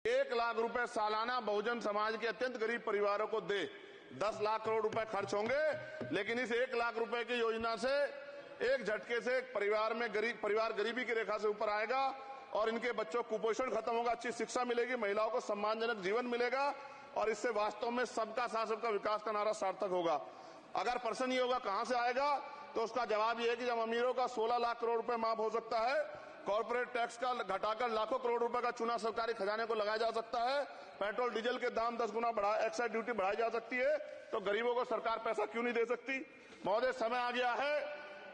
1 लाख रुपए सालाना बहुजन समाज के अत्यंत गरीब परिवारों को दे। 10 लाख करोड़ रुपए खर्च होंगे, लेकिन इस 1 लाख रुपए की योजना से एक झटके से परिवार गरीबी की रेखा से ऊपर आएगा और इनके बच्चों को कुपोषण खत्म होगा, अच्छी शिक्षा मिलेगी, महिलाओं को सम्मानजनक जीवन मिलेगा और इससे वास्तव में सबका साथ सबका विकास का नारा सार्थक होगा। अगर प्रश्न ये होगा कहां से आएगा, तो उसका जवाब ये है कि जब अमीरों का 16 लाख करोड़ रुपए माफ हो सकता है, कॉर्पोरेट टैक्स का घटाकर लाखों करोड़ रुपए का चूना सरकारी खजाने को लगाया जा सकता है, पेट्रोल डीजल के दाम 10 गुना एक्साइज ड्यूटी बढ़ाई जा सकती है, तो गरीबों को सरकार पैसा क्यों नहीं दे सकती। महोदय, समय आ गया है,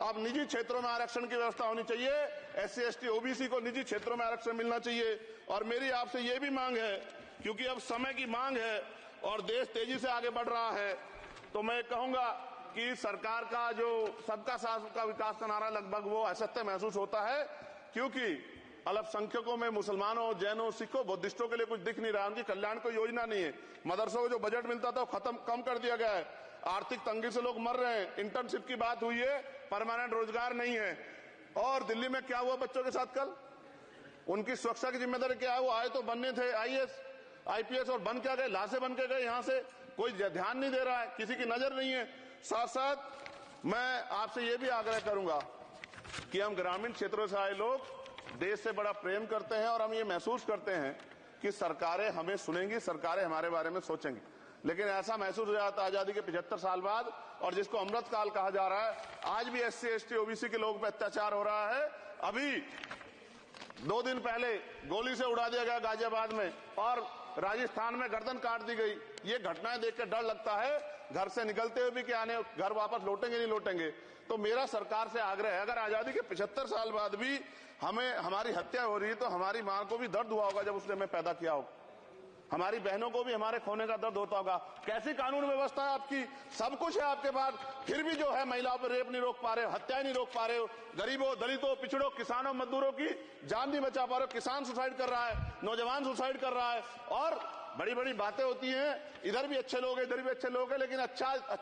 अब निजी क्षेत्रों में आरक्षण की व्यवस्था होनी चाहिए। SC ST OBC को निजी क्षेत्रों में आरक्षण मिलना चाहिए। और मेरी आपसे ये भी मांग है, क्योंकि अब समय की मांग है और देश तेजी से आगे बढ़ रहा है, तो मैं कहूंगा कि सरकार का जो सबका साथ सबका विकास का नारा लगभग वो असत्य महसूस होता है, क्योंकि अल्पसंख्यकों में मुसलमानों, जैनों, सिखों, बुद्धिस्टों के लिए कुछ दिख नहीं रहा, उनकी कल्याण कोई योजना नहीं है। मदरसों को जो बजट मिलता था वो कम कर दिया गया है, आर्थिक तंगी से लोग मर रहे हैं, इंटर्नशिप की बात हुई है, परमानेंट रोजगार नहीं है। और दिल्ली में क्या हुआ बच्चों के साथ कल, उनकी सुरक्षा की जिम्मेदारी क्या है, वो आए तो बनने थे IAS IPS और बन क्या गए, लाशें बन के गए, यहां से कोई ध्यान नहीं दे रहा है, किसी की नजर नहीं है। साथ साथ मैं आपसे ये भी आग्रह करूंगा कि हम ग्रामीण क्षेत्रों से आए लोग देश से बड़ा प्रेम करते हैं और हम ये महसूस करते हैं कि सरकारें हमें सुनेंगी, सरकारें हमारे बारे में सोचेंगी, लेकिन ऐसा महसूस हो जाता है आजादी के 75 साल बाद, और जिसको अमृतकाल कहा जा रहा है, आज भी SC ST OBC के लोगों पर अत्याचार हो रहा है। अभी 2 दिन पहले गोली से उड़ा दिया गया गाजियाबाद में और राजस्थान में गर्दन काट दी गई। ये घटनाएं देख कर डर लगता है, घर से निकलते हुए भी कि आने घर वापस लौटेंगे नहीं लौटेंगे। तो मेरा सरकार से आग्रह है, अगर आजादी के 75 साल बाद भी हमारी हत्या हो रही है, तो हमारी मां को भी दर्द हुआ होगा जब उसने हमें पैदा किया हो, हमारी बहनों को भी हमारे खोने का दर्द होता होगा। कैसी कानून व्यवस्था है आपकी, सब कुछ है आपके पास, फिर भी जो है महिलाओं पर रेप नहीं रोक पा रहे हो, हत्याएं नहीं रोक पा रहे हो, गरीबों, दलितों, पिछड़ों, किसानों, मजदूरों की जान नहीं बचा पा रहे हो। किसान सुसाइड कर रहा है, नौजवान सुसाइड कर रहा है, और बड़ी बड़ी बातें होती हैं, इधर भी अच्छे लोग हैं, इधर भी अच्छे लोग हैं, लेकिन अच्छा